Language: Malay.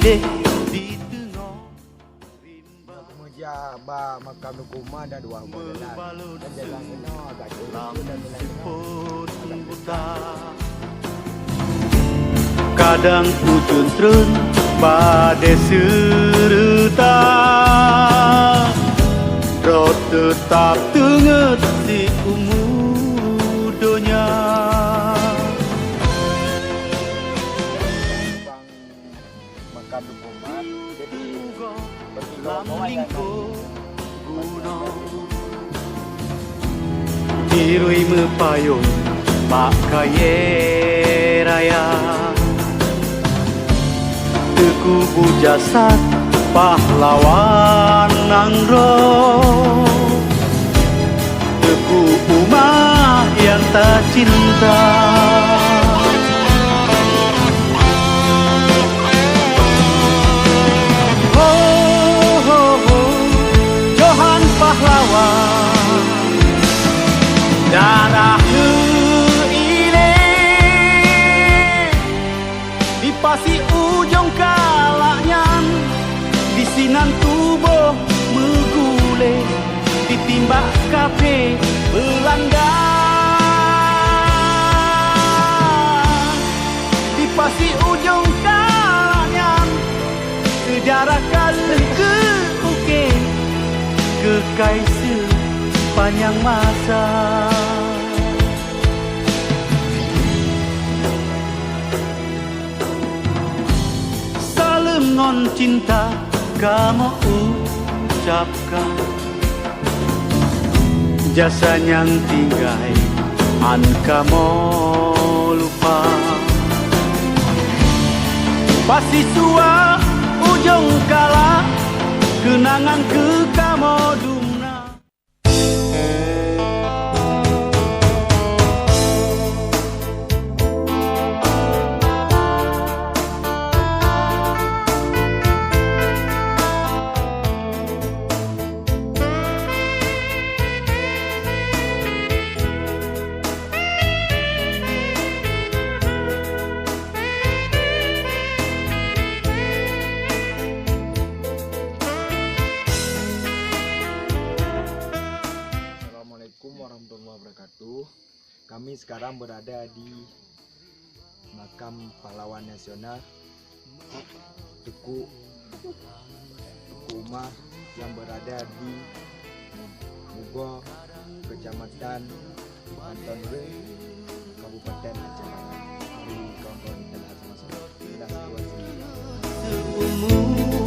pilih di tengah rimba Kemudian ba makam hukuman dan dua jalan. Dan jalan kena agak jauh dan jalan pun buta. Kadang ujung trun pada serta Rot tetap tenget di umur dunia. bang makam hukuman. Jadi Lam lingkup gunung Dirui mepayung Pak Kaya Raya Teku bujasat pahlawan Nangro Teku umat yang tak cinta Johan pahlawan darah ini di pasi ujung kalaknya di sinan tubuh megule ditimbak kafe Belanda di pasi ujung kalaknya sejarah kali ke ukir kekaiser panjang masa. Salam non cinta kamu ucapkan jasa yang tinggai an kamu lupa pasti sua ujung kala kenangan ke kamu dumna. warahmatullahi wabarakatuh. Kami sekarang berada di makam pahlawan nasional Tuku Umar yang berada di Mugo, Kecamatan Anton Rung, Kabupaten Aceh. Mari kawan-kawan kita lihat sama-sama inilah situasi.